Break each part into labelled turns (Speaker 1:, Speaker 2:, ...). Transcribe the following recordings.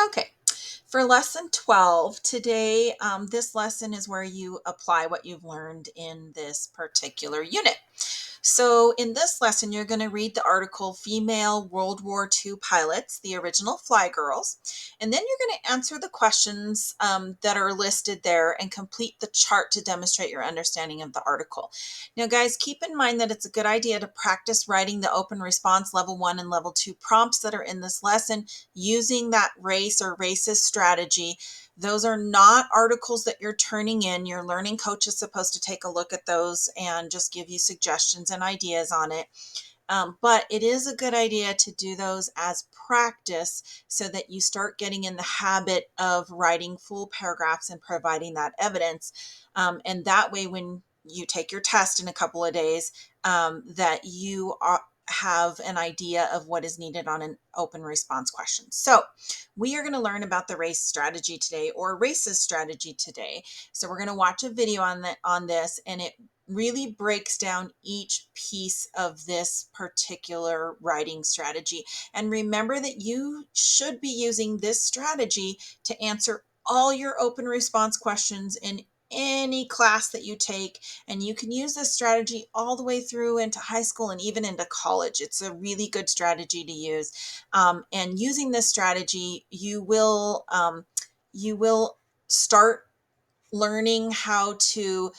Speaker 1: Okay, for lesson 12 today, this lesson is where you apply what you've learned in this particular unit. So in this lesson, you're going to read the article Female World War II Pilots, the Original Fly Girls, and then you're going to answer the questions that are listed there and complete the chart to demonstrate your understanding of the article. Now, guys, keep in mind that it's a good idea to practice writing the open response level 1 and level 2 prompts that are in this lesson using that race or racist strategy. Those are not articles that you're turning in. Your learning coach is supposed to take a look at those and just give you suggestions and ideas on it. But it is a good idea to do those as practice so that you start getting in the habit of writing full paragraphs and providing that evidence. And that way, when you take your test in a couple of days, that you have an idea of what is needed on an open response question. So we are going to learn about the race strategy today, or racist strategy today. So we're going to watch a video on this, and it really breaks down each piece of this particular writing strategy. And remember that you should be using this strategy to answer all your open response questions in any class that you take. And you can use this strategy all the way through into high school and even into college. It's a really good strategy to use. And using this strategy, you will start learning how to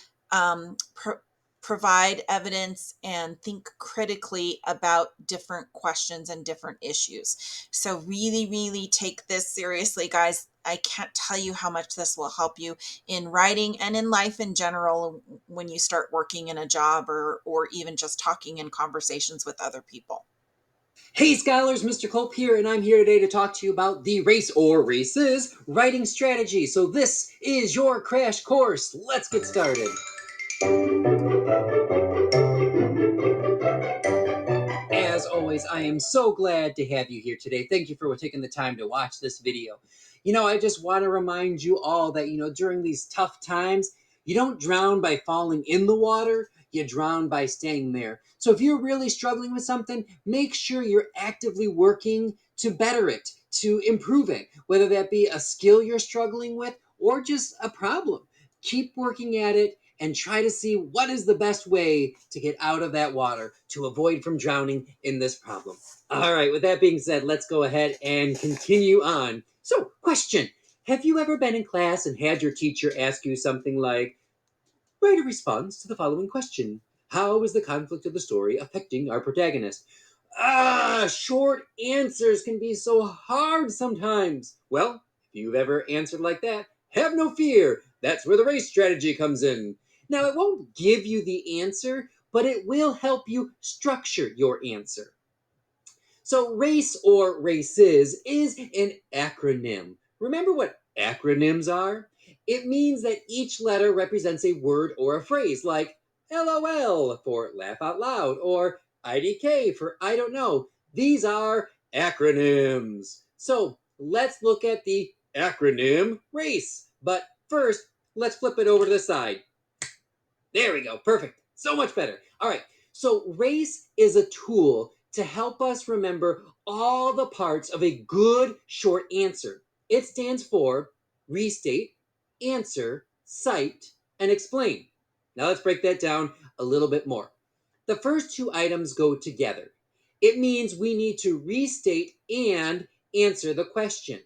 Speaker 1: provide evidence and think critically about different questions and different issues. So really, really take this seriously, guys. I can't tell you how much this will help you in writing and in life in general when you start working in a job or even just talking in conversations with other people.
Speaker 2: Hey Scholars, Mr. Culp here, and I'm here today to talk to you about the race or races writing strategy. So this is your crash course. Let's get started. As always, I am so glad to have you here today. Thank you for taking the time to watch this video. I just want to remind you all that, during these tough times, you don't drown by falling in the water, you drown by staying there. So if you're really struggling with something, make sure you're actively working to better it, to improve it, whether that be a skill you're struggling with or just a problem. Keep working at it and try to see what is the best way to get out of that water to avoid from drowning in this problem. All right, with that being said, let's go ahead and continue on. So, question. Have you ever been in class and had your teacher ask you something like, write a response to the following question? How is the conflict of the story affecting our protagonist? Short answers can be so hard sometimes. Well, if you've ever answered like that, have no fear. That's where the race strategy comes in. Now, it won't give you the answer, but it will help you structure your answer. So, race or races is an acronym. Remember what acronyms are? It means that each letter represents a word or a phrase, like LOL for laugh out loud, or IDK for I don't know. These are acronyms. So, let's look at the acronym RACE. But first, let's flip it over to the side. There we go. Perfect. So much better. All right. So, RACE is a tool to help us remember all the parts of a good short answer. It stands for restate, answer, cite, and explain. Now, let's break that down a little bit more. The first two items go together. It means we need to restate and answer the question.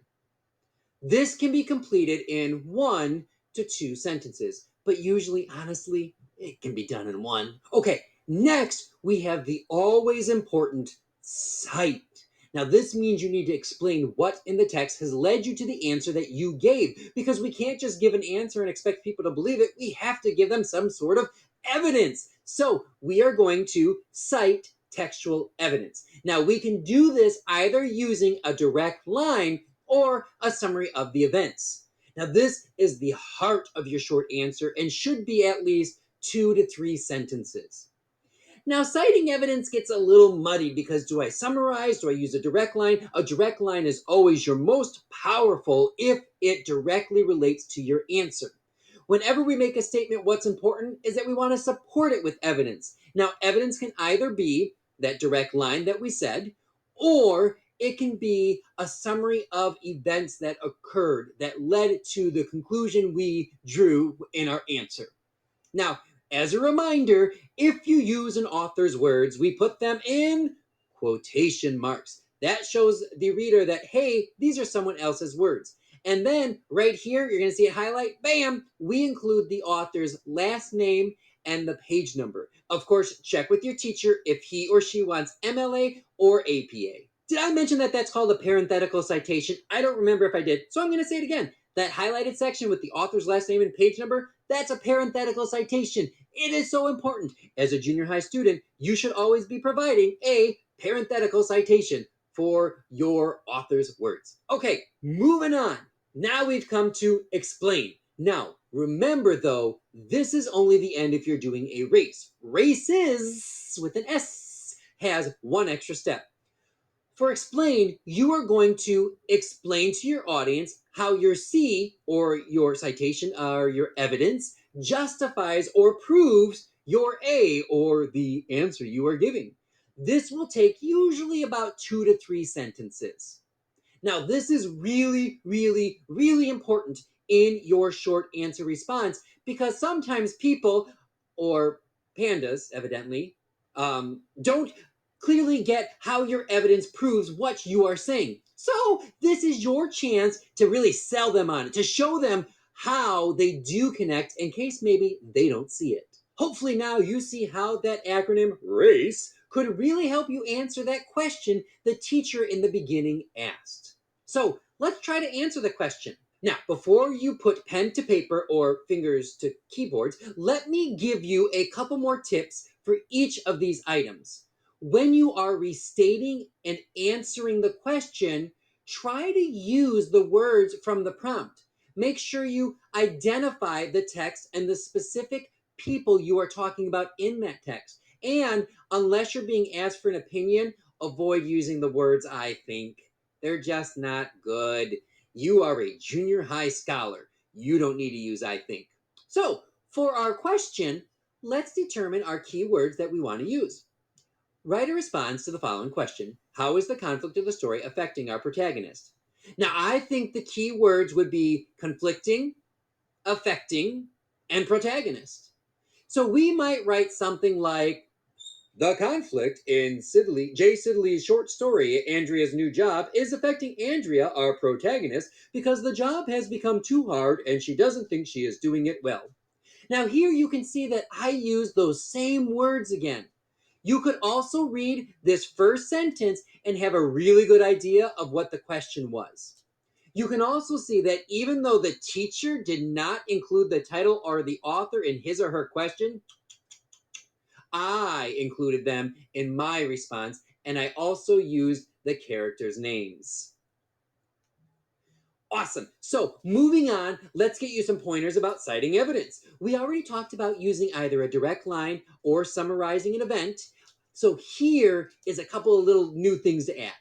Speaker 2: This can be completed in 1 to 2 sentences, but usually, honestly, it can be done in one. Okay, next we have the always important cite. Now, this means you need to explain what in the text has led you to the answer that you gave, because we can't just give an answer and expect people to believe it. We have to give them some sort of evidence. So, we are going to cite textual evidence. Now, we can do this either using a direct line or a summary of the events. Now, this is the heart of your short answer and should be at least 2 to 3 sentences. Now, citing evidence gets a little muddy because do I summarize? Do I use a direct line? A direct line is always your most powerful if it directly relates to your answer. Whenever we make a statement, what's important is that we want to support it with evidence. Now, evidence can either be that direct line that we said, or It can be a summary of events that occurred that led to the conclusion we drew in our answer. Now, as a reminder, if you use an author's words, we put them in quotation marks. That shows the reader that, hey, these are someone else's words. And then right here, you're going to see it highlight, bam, we include the author's last name and the page number. Of course, check with your teacher if he or she wants MLA or APA. Did I mention that that's called a parenthetical citation? I don't remember if I did, so I'm going to say it again. That highlighted section with the author's last name and page number, that's a parenthetical citation. It is so important. As a junior high student, you should always be providing a parenthetical citation for your author's words. Okay, moving on. Now we've come to explain. Now, remember though, this is only the end if you're doing a race. Races, with an S, has one extra step. For explain, you are going to explain to your audience how your C, or your citation or your evidence, justifies or proves your A, or the answer you are giving. This will take usually about 2 to 3 sentences. Now, this is really, really, really important in your short answer response because sometimes people, or pandas, evidently, don't clearly get how your evidence proves what you are saying. So, this is your chance to really sell them on it, to show them how they do connect in case maybe they don't see it. Hopefully, now you see how that acronym RACE could really help you answer that question the teacher in the beginning asked. So let's try to answer the question. Now, before you put pen to paper or fingers to keyboards, let me give you a couple more tips for each of these items. When you are restating and answering the question, try to use the words from the prompt. Make sure you identify the text and the specific people you are talking about in that text. And unless you're being asked for an opinion, avoid using the words I think. They're just not good. You are a junior high scholar. You don't need to use I think. So, for our question, let's determine our key words that we want to use. Write a response to the following question. How is the conflict of the story affecting our protagonist? Now, I think the key words would be conflicting, affecting, and protagonist. So we might write something like, the conflict in Jay Sidley's short story, Andrea's New Job, is affecting Andrea, our protagonist, because the job has become too hard and she doesn't think she is doing it well. Now, here you can see that I use those same words again. You could also read this first sentence and have a really good idea of what the question was. You can also see that even though the teacher did not include the title or the author in his or her question, I included them in my response, and I also used the characters' names. Awesome. So, moving on, let's get you some pointers about citing evidence. We already talked about using either a direct line or summarizing an event. So, here is a couple of little new things to add.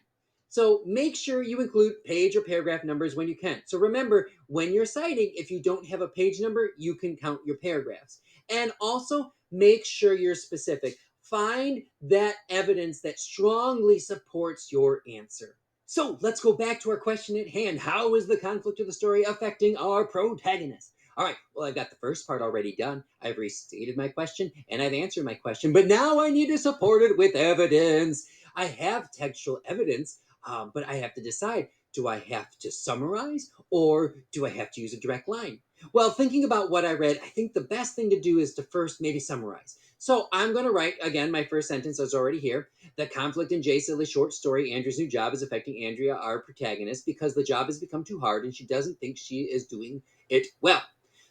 Speaker 2: So, make sure you include page or paragraph numbers when you can. So, remember, when you're citing, if you don't have a page number, you can count your paragraphs. And also, make sure you're specific. Find that evidence that strongly supports your answer. So let's go back to our question at hand. How is the conflict of the story affecting our protagonist? All right, well, I've got the first part already done. I've restated my question and I've answered my question, but now I need to support it with evidence. I have textual evidence, but I have to decide, do I have to summarize or do I have to use a direct line? Well, thinking about what I read, I think the best thing to do is to first maybe summarize. So I'm going to write, again, my first sentence is already here. The conflict in Jay Silly's short story, Andrea's New Job, is affecting Andrea, our protagonist, because the job has become too hard and she doesn't think she is doing it well.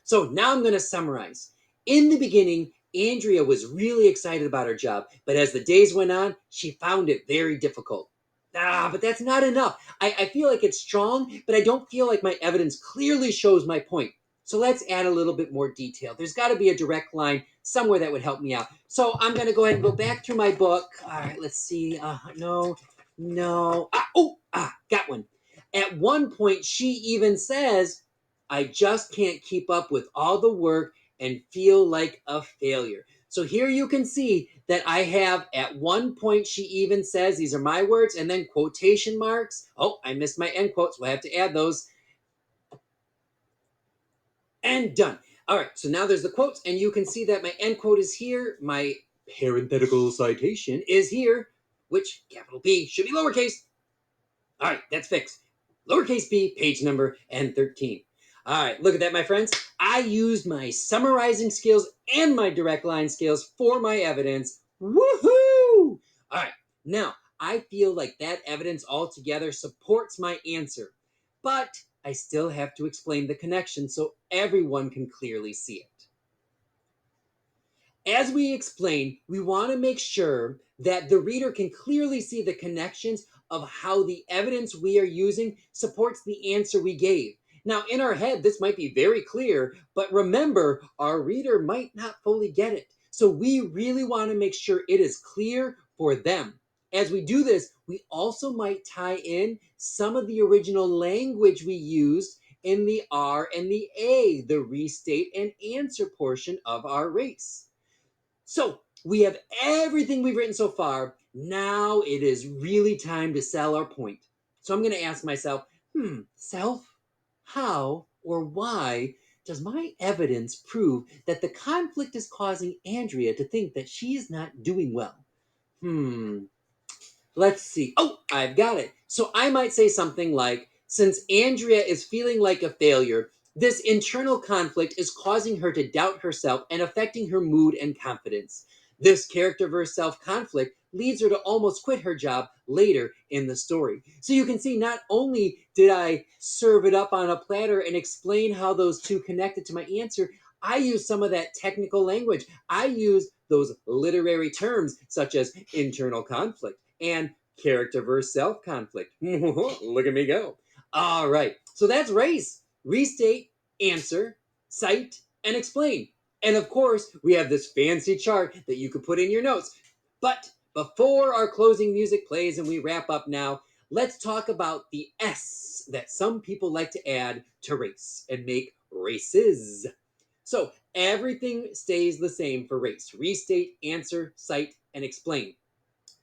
Speaker 2: So now I'm going to summarize. In the beginning, Andrea was really excited about her job, but as the days went on, she found it very difficult. But that's not enough. I feel like it's strong, but I don't feel like my evidence clearly shows my point. So let's add a little bit more detail. There's got to be a direct line somewhere that would help me out. So I'm going to go ahead and go back through my book. All right, let's see. No. Got one. At one point, she even says, I just can't keep up with all the work and feel like a failure. So here you can see that I have, at one point she even says, these are my words, and then quotation marks. Oh, I missed my end quotes. We'll have to add those. And done. All right, so now there's the quotes, and you can see that my end quote is here. My parenthetical citation is here, which capital P should be lowercase. All right, that's fixed. Lowercase p, page number, and 13. All right, look at that, my friends. I used my summarizing skills and my direct line skills for my evidence. Woohoo! All right, now I feel like that evidence altogether supports my answer, but I still have to explain the connection so everyone can clearly see it. As we explain, we want to make sure that the reader can clearly see the connections of how the evidence we are using supports the answer we gave. Now, in our head, this might be very clear, but remember, our reader might not fully get it. So we really want to make sure it is clear for them. As we do this, we also might tie in some of the original language we used in the R and the A, the restate and answer portion of our race. So we have everything we've written so far. Now it is really time to sell our point. So I'm going to ask myself, self, how or why does my evidence prove that the conflict is causing Andrea to think that she is not doing well? Let's see. Oh, I've got it. So I might say something like, since Andrea is feeling like a failure, this internal conflict is causing her to doubt herself and affecting her mood and confidence. This character versus self conflict leads her to almost quit her job later in the story. So you can see, not only did I serve it up on a platter and explain how those two connected to my answer, I used some of that technical language. I used those literary terms such as internal conflict and character versus self conflict. Look at me go. All right. So that's race. Restate, answer, cite, and explain. And of course, we have this fancy chart that you could put in your notes. But before our closing music plays and we wrap up now, let's talk about the S that some people like to add to race and make races. So everything stays the same for race: restate, answer, cite, and explain.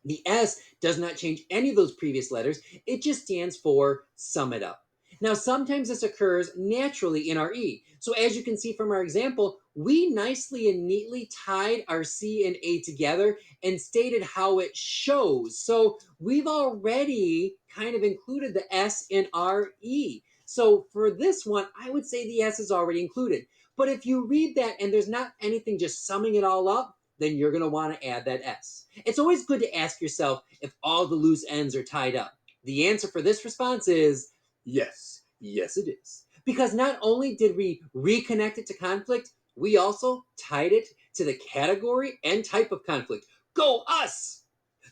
Speaker 2: The S does not change any of those previous letters. It just stands for sum it up. Now, sometimes this occurs naturally in our E. So as you can see from our example, we nicely and neatly tied our C and A together and stated how it shows. So we've already kind of included the S in our E. So for this one, I would say the S is already included. But if you read that and there's not anything just summing it all up, then you're going to want to add that S. It's always good to ask yourself if all the loose ends are tied up. The answer for this response is yes. Yes, it is. Because not only did we reconnect it to conflict, we also tied it to the category and type of conflict. Go us!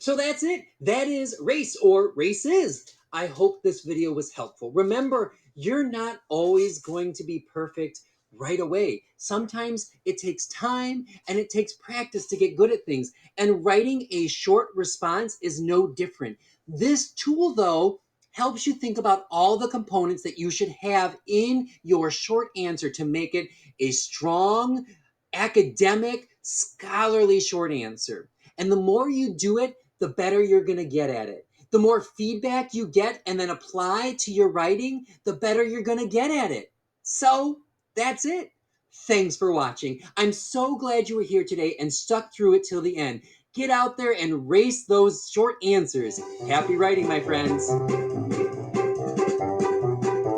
Speaker 2: So that's it. That is race, or races. I hope this video was helpful. Remember, you're not always going to be perfect right away. Sometimes it takes time and it takes practice to get good at things. And writing a short response is no different. This tool, though, helps you think about all the components that you should have in your short answer to make it a strong, academic, scholarly short answer. And the more you do it, the better you're going to get at it. The more feedback you get and then apply to your writing, the better you're going to get at it. So that's it. Thanks for watching. I'm so glad you were here today and stuck through it till the end. Get out there and race those short answers. Happy writing, my friends.